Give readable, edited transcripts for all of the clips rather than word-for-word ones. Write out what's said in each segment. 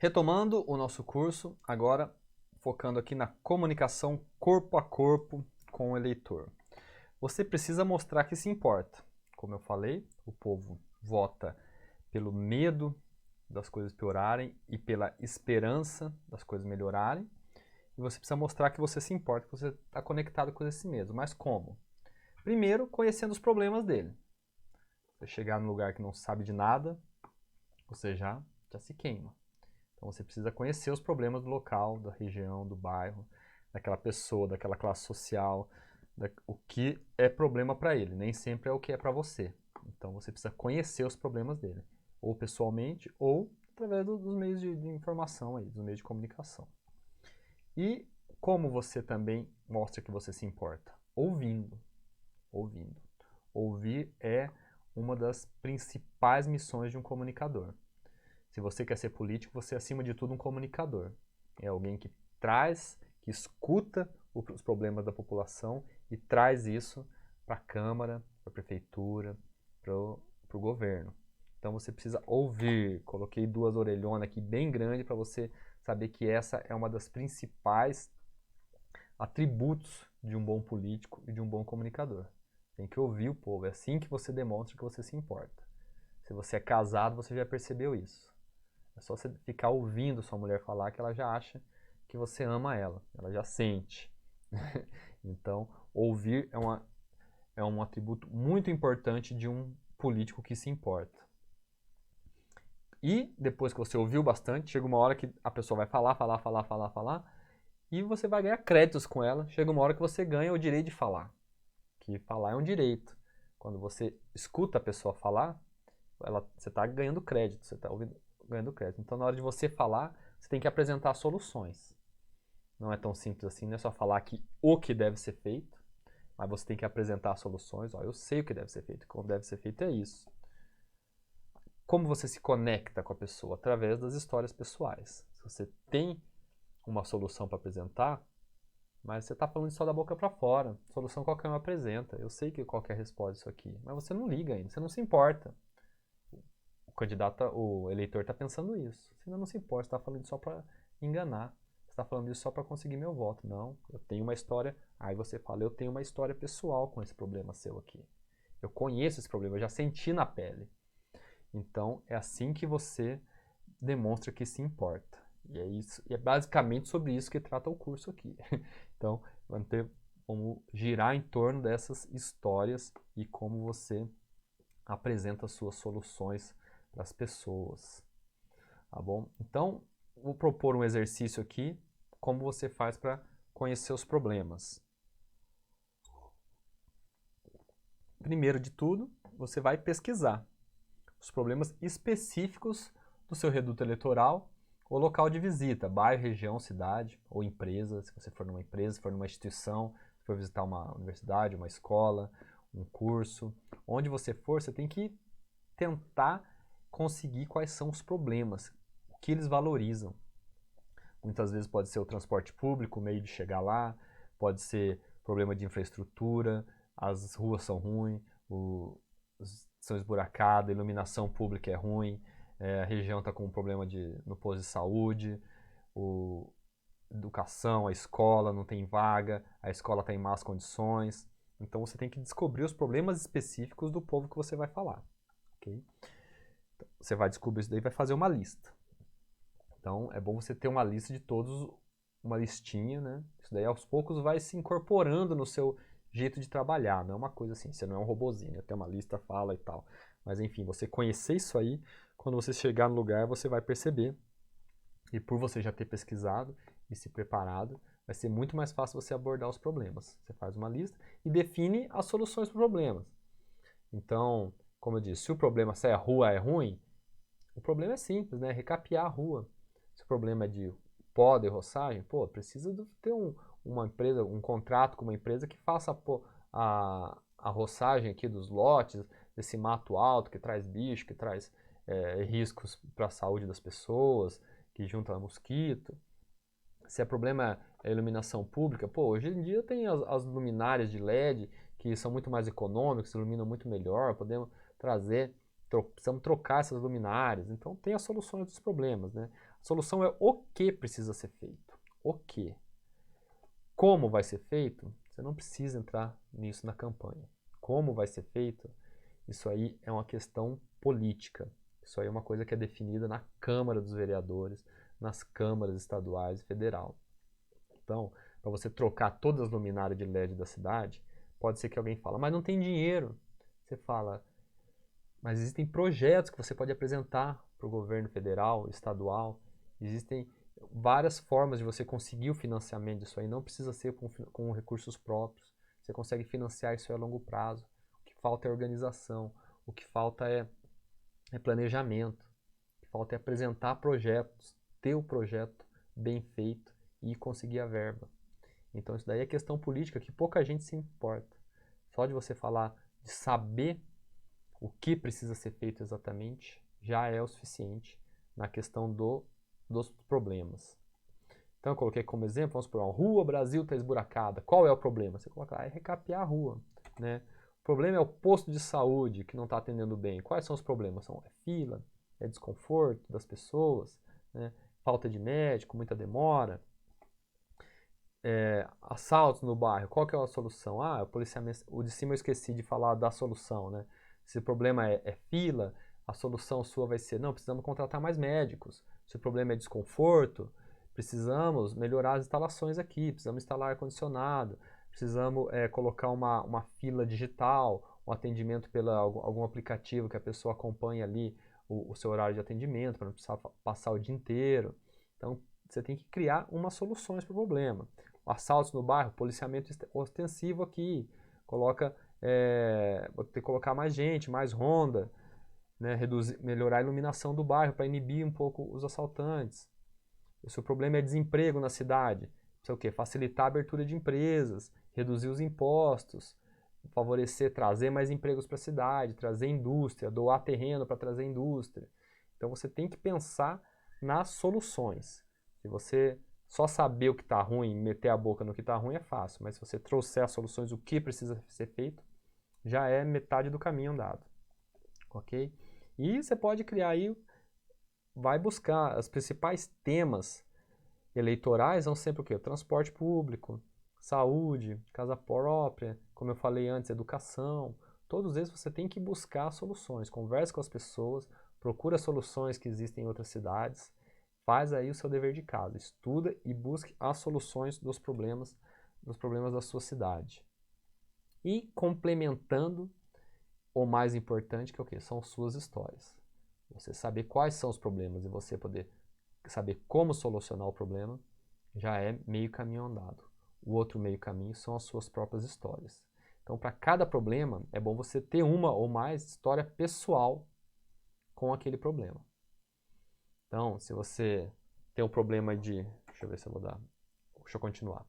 Retomando o nosso curso, agora focando aqui na comunicação corpo a corpo com o eleitor. Você precisa mostrar que se importa. Como eu falei, o povo vota pelo medo das coisas piorarem e pela esperança das coisas melhorarem. E você precisa mostrar que você se importa, que você está conectado com esse medo. Mas como? Primeiro, conhecendo os problemas dele. Você chegar num lugar que não sabe de nada, você já se queima. Então você precisa conhecer os problemas do local, da região, do bairro, daquela pessoa, daquela classe social, o que é problema para ele, nem sempre é o que é para você. Então você precisa conhecer os problemas dele, ou pessoalmente, ou através dos meios de informação, aí, dos meios de comunicação. E como você também mostra que você se importa? Ouvindo. Ouvindo. Ouvir é uma das principais missões de um comunicador. Se você quer ser político, você é acima de tudo um comunicador. É alguém que traz, que escuta os problemas da população e traz isso para a Câmara, para a Prefeitura, para o governo. Então você precisa ouvir. Coloquei duas orelhonas aqui bem grandes para você saber que essa é uma das principais atributos de um bom político e de um bom comunicador. Tem que ouvir o povo. É assim que você demonstra que você se importa. Se você é casado, você já percebeu isso. É só você ficar ouvindo sua mulher falar que ela já acha que você ama ela. Ela já sente. Então, ouvir é um atributo muito importante de um político que se importa. E depois que você ouviu bastante, chega uma hora que a pessoa vai falar, e você vai ganhar créditos com ela. Chega uma hora que você ganha o direito de falar. Que falar é um direito. Quando você escuta a pessoa falar, você está ganhando crédito, você está ganhando crédito. Então, na hora de você falar, você tem que apresentar soluções. Não é tão simples assim, não é só falar o que deve ser feito, mas você tem que apresentar soluções. Ó, eu sei o que deve ser feito, como deve ser feito é isso. Como você se conecta com a pessoa? Através das histórias pessoais. Se você tem uma solução para apresentar, mas você está falando só da boca para fora, solução qualquer um apresenta. Eu sei que qualquer responde isso aqui, mas você não liga ainda, você não se importa. O candidato, o eleitor está pensando isso. Você ainda não se importa, você está falando só para enganar. Você está falando isso só para conseguir meu voto. Não, eu tenho uma história. Aí você fala, eu tenho uma história pessoal com esse problema seu aqui. Eu conheço esse problema, eu já senti na pele. Então, é assim que você demonstra que se importa. E é isso, e é basicamente sobre isso que trata o curso aqui. Então, vamos girar em torno dessas histórias e como você apresenta suas soluções para as pessoas, tá bom? Então, vou propor um exercício aqui, como você faz para conhecer os problemas. Primeiro de tudo, você vai pesquisar os problemas específicos do seu reduto eleitoral ou local de visita, bairro, região, cidade ou empresa, se você for numa empresa, se for numa instituição, se for visitar uma universidade, uma escola, um curso, onde você for, você tem que tentar conseguir quais são os problemas, o que eles valorizam. Muitas vezes pode ser o transporte público, o meio de chegar lá, pode ser problema de infraestrutura, as ruas são ruins, são esburacadas, a iluminação pública é ruim, a região está com um problema no posto de saúde, educação, a escola não tem vaga, a escola está em más condições. Então você tem que descobrir os problemas específicos do povo que você vai falar. Okay? Então, você vai descobrir isso daí e vai fazer uma lista. Então é bom você ter uma lista de todos, uma listinha, né? Isso daí aos poucos vai se incorporando no seu jeito de trabalhar, não é uma coisa assim, você não é um robozinho, né? Tem uma lista, fala e tal. Mas enfim, você conhecer isso aí, quando você chegar no lugar, você vai perceber. E por você já ter pesquisado e se preparado, vai ser muito mais fácil você abordar os problemas. Você faz uma lista e define as soluções para os problemas. Então, como eu disse, se a rua é ruim, o problema é simples, né? Recapear a rua. Se o problema é de pó de roçagem, pô, precisa ter uma empresa, um contrato com uma empresa que faça a roçagem aqui dos lotes, desse mato alto que traz bicho, que traz riscos para a saúde das pessoas, que junta mosquito. Se o problema é a iluminação pública, pô, hoje em dia tem as luminárias de LED que são muito mais econômicas, iluminam muito melhor, podemos trazer precisamos trocar essas luminárias. Então tem as soluções dos problemas, né? A solução é o que precisa ser feito. O que. Como vai ser feito? Você não precisa entrar nisso na campanha. Como vai ser feito? Isso aí é uma questão política. Isso aí é uma coisa que é definida na Câmara dos Vereadores, nas câmaras estaduais e federal. Então, para você trocar todas as luminárias de LED da cidade, pode ser que alguém fale, mas não tem dinheiro. Você fala, mas existem projetos que você pode apresentar para o governo federal, estadual. Existem várias formas de você conseguir o financiamento disso aí. Não precisa ser com recursos próprios. Você consegue financiar isso a longo prazo. O que falta é organização. O que falta é planejamento. O que falta é apresentar projetos, ter o projeto bem feito e conseguir a verba. Então isso daí é questão política que pouca gente se importa. Só de você falar, de saber o que precisa ser feito exatamente, já é o suficiente na questão dos problemas. Então eu coloquei como exemplo, vamos supor, a rua Brasil está esburacada. Qual é o problema? Você coloca lá, é recapear a rua. Né? O problema é o posto de saúde que não está atendendo bem. Quais são os problemas? É fila, é desconforto das pessoas, né? Falta de médico, muita demora. Assaltos no bairro, qual que é a solução? O policiamento, o de cima eu esqueci de falar da solução, né? Se o problema é fila, a solução sua vai ser, não, precisamos contratar mais médicos. Se o problema é desconforto, precisamos melhorar as instalações aqui, precisamos instalar ar-condicionado, precisamos colocar uma fila digital, um atendimento pela algum aplicativo que a pessoa acompanhe ali o seu horário de atendimento, para não precisar passar o dia inteiro. Então, você tem que criar umas soluções para o problema. Assaltos no bairro, policiamento ostensivo aqui, vou ter que colocar mais gente, mais ronda, né, melhorar a iluminação do bairro para inibir um pouco os assaltantes. Se o problema é desemprego na cidade, precisa o quê? Facilitar a abertura de empresas, reduzir os impostos, favorecer, trazer mais empregos para a cidade, trazer indústria, doar terreno para trazer indústria. Então você tem que pensar nas soluções. Se você só saber o que está ruim, meter a boca no que está ruim é fácil, mas se você trouxer as soluções, o que precisa ser feito, já é metade do caminho andado. Ok? E você pode criar aí, vai buscar os principais temas eleitorais, são sempre o quê? O transporte público, saúde, casa própria, como eu falei antes, educação. Todos esses você tem que buscar soluções, converse com as pessoas, procura soluções que existem em outras cidades, faz aí o seu dever de casa, estuda e busque as soluções dos problemas da sua cidade. E complementando, o mais importante que é o quê? São suas histórias. Você saber quais são os problemas e você poder saber como solucionar o problema já é meio caminho andado. O outro meio caminho são as suas próprias histórias. Então, para cada problema, é bom você ter uma ou mais história pessoal com aquele problema. Então, se você tem um problema de... Deixa eu ver se eu vou dar... Deixa eu continuar.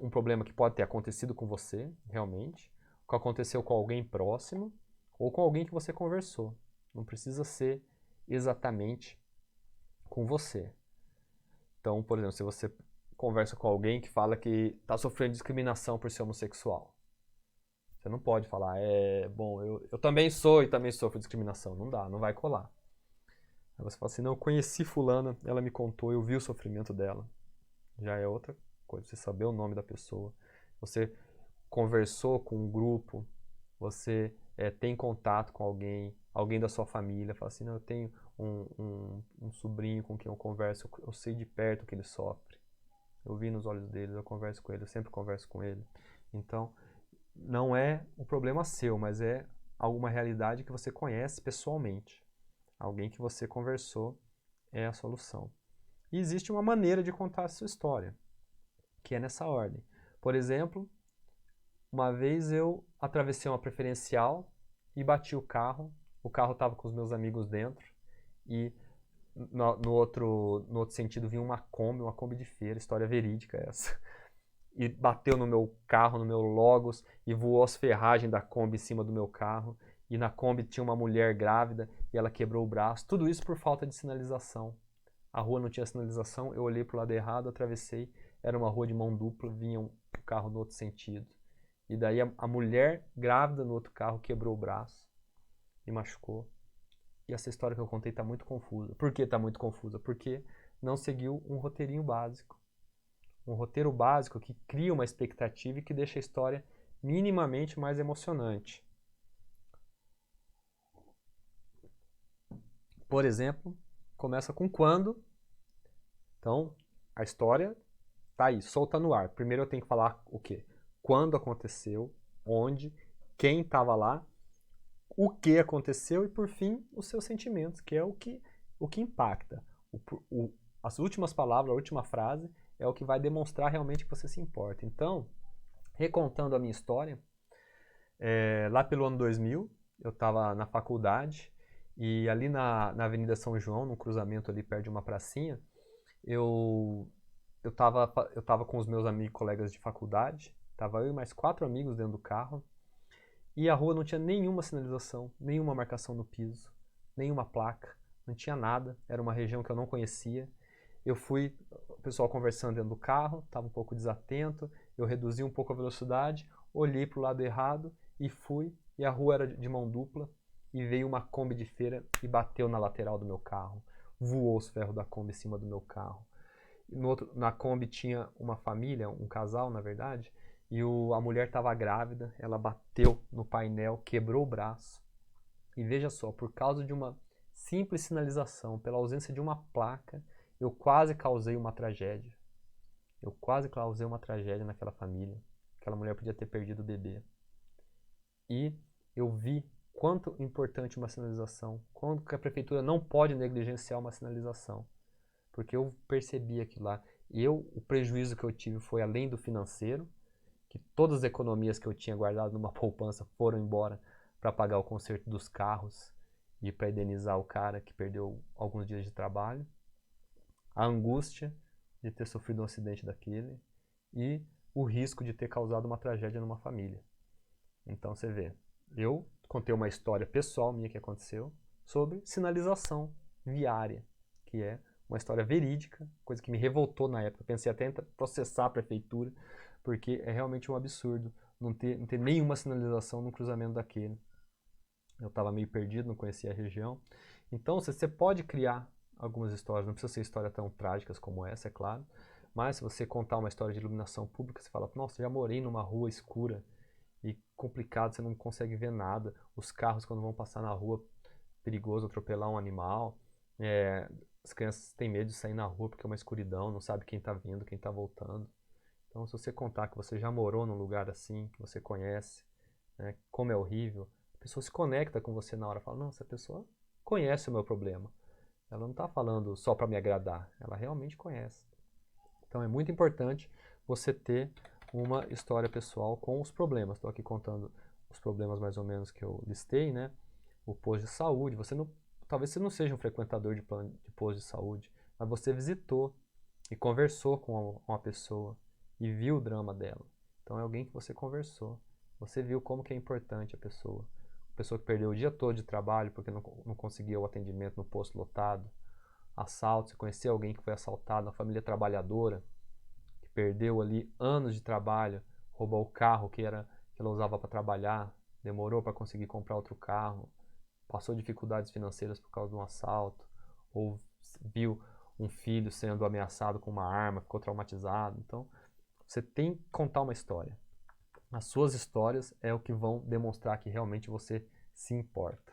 Um problema que pode ter acontecido com você, realmente, que aconteceu com alguém próximo, ou com alguém que você conversou. Não precisa ser exatamente com você. Então, por exemplo, se você conversa com alguém que fala que está sofrendo discriminação por ser homossexual, você não pode falar, bom, eu também sou e também sofro discriminação. Não dá, não vai colar. Aí você fala assim, não, eu conheci fulana, ela me contou, eu vi o sofrimento dela. Já é outra coisa, você saber o nome da pessoa. Você conversou com um grupo, você tem contato com alguém da sua família, fala assim, não, eu tenho um sobrinho com quem eu converso, eu sei de perto que ele sofre. Eu vi nos olhos dele, eu converso com ele, eu sempre converso com ele. Então, não é um problema seu, mas é alguma realidade que você conhece pessoalmente. Alguém que você conversou é a solução. E existe uma maneira de contar a sua história, que é nessa ordem. Por exemplo, uma vez eu atravessei uma preferencial e bati o carro estava com os meus amigos dentro, e no outro sentido vinha uma Kombi de feira, história verídica essa, e bateu no meu carro, no meu Logos, e voou as ferragens da Kombi em cima do meu carro, e na Kombi tinha uma mulher grávida, e ela quebrou o braço, tudo isso por falta de sinalização. A rua não tinha sinalização, eu olhei para o lado errado, atravessei, era uma rua de mão dupla, vinha um carro no outro sentido. E daí a mulher grávida no outro carro quebrou o braço e machucou. e essa história que eu contei está muito confusa. Por que está muito confusa? Porque não seguiu um roteirinho básico. Um roteiro básico que cria uma expectativa e que deixa a história minimamente mais emocionante. Por exemplo, começa com quando. Então, a história tá aí, solta no ar. Primeiro eu tenho que falar o quê? Quando aconteceu, onde, quem estava lá, o que aconteceu e, por fim, os seus sentimentos, que é o que impacta. As últimas palavras, a última frase, é o que vai demonstrar realmente que você se importa. Então, recontando a minha história, lá pelo ano 2000, eu estava na faculdade e ali na Avenida São João, num cruzamento ali perto de uma pracinha, eu tava com os meus amigos, colegas de faculdade, tava eu e mais 4 amigos dentro do carro, e a rua não tinha nenhuma sinalização, nenhuma marcação no piso, nenhuma placa, não tinha nada, era uma região que eu não conhecia. Eu fui, o pessoal conversando dentro do carro, estava um pouco desatento, eu reduzi um pouco a velocidade, olhei para o lado errado e fui, e a rua era de mão dupla, e veio uma Kombi de feira e bateu na lateral do meu carro, voou os ferros da Kombi em cima do meu carro. Na Kombi tinha uma família, um casal na verdade, e a mulher estava grávida, ela bateu no painel, quebrou o braço. E veja só, por causa de uma simples sinalização, pela ausência de uma placa, eu quase causei uma tragédia. Eu quase causei uma tragédia naquela família. Aquela mulher podia ter perdido o bebê. E eu vi quanto importante uma sinalização, quanto que a prefeitura não pode negligenciar uma sinalização. Porque eu percebi aquilo lá. O prejuízo que eu tive foi além do financeiro, que todas as economias que eu tinha guardado numa poupança foram embora para pagar o conserto dos carros e para indenizar o cara que perdeu alguns dias de trabalho. A angústia de ter sofrido um acidente daquele e o risco de ter causado uma tragédia numa família. Então você vê, eu contei uma história pessoal minha que aconteceu sobre sinalização viária, que é uma história verídica, coisa que me revoltou na época. Pensei até em processar a prefeitura, porque é realmente um absurdo não ter nenhuma sinalização no cruzamento daquele. Eu estava meio perdido, não conhecia a região. Então você pode criar algumas histórias, não precisa ser histórias tão trágicas como essa, é claro, mas se você contar uma história de iluminação pública, você fala, nossa, já morei numa rua escura e complicado, você não consegue ver nada, os carros quando vão passar na rua, perigoso atropelar um animal, as crianças têm medo de sair na rua porque é uma escuridão, não sabe quem está vindo, quem está voltando. Então, se você contar que você já morou num lugar assim, que você conhece, né, como é horrível, a pessoa se conecta com você na hora, fala, não, essa pessoa conhece o meu problema. Ela não está falando só para me agradar, ela realmente conhece. Então, é muito importante você ter uma história pessoal com os problemas. Estou aqui contando os problemas mais ou menos que eu listei, né? O posto de saúde, talvez você não seja um frequentador de posto de saúde, mas você visitou e conversou com uma pessoa e viu o drama dela. Então é alguém que você conversou. Você viu como que é importante a pessoa. A pessoa que perdeu o dia todo de trabalho porque não conseguia o atendimento no posto lotado. Assalto, você conheceu alguém que foi assaltado, uma família trabalhadora, que perdeu ali anos de trabalho, roubou o carro que ela usava para trabalhar, demorou para conseguir comprar outro carro, passou dificuldades financeiras por causa de um assalto, ou viu um filho sendo ameaçado com uma arma, ficou traumatizado. Então, você tem que contar uma história. As suas histórias é o que vão demonstrar que realmente você se importa.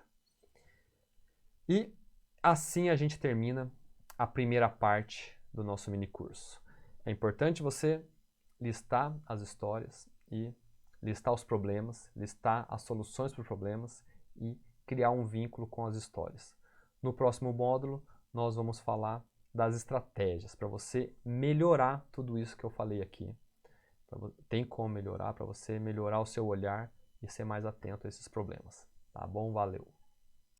E assim a gente termina a primeira parte do nosso mini curso. É importante você listar as histórias e listar os problemas, listar as soluções para os problemas e criar um vínculo com as histórias. No próximo módulo, nós vamos falar das estratégias para você melhorar tudo isso que eu falei aqui. Tem como melhorar para você melhorar o seu olhar e ser mais atento a esses problemas. Tá bom? Valeu!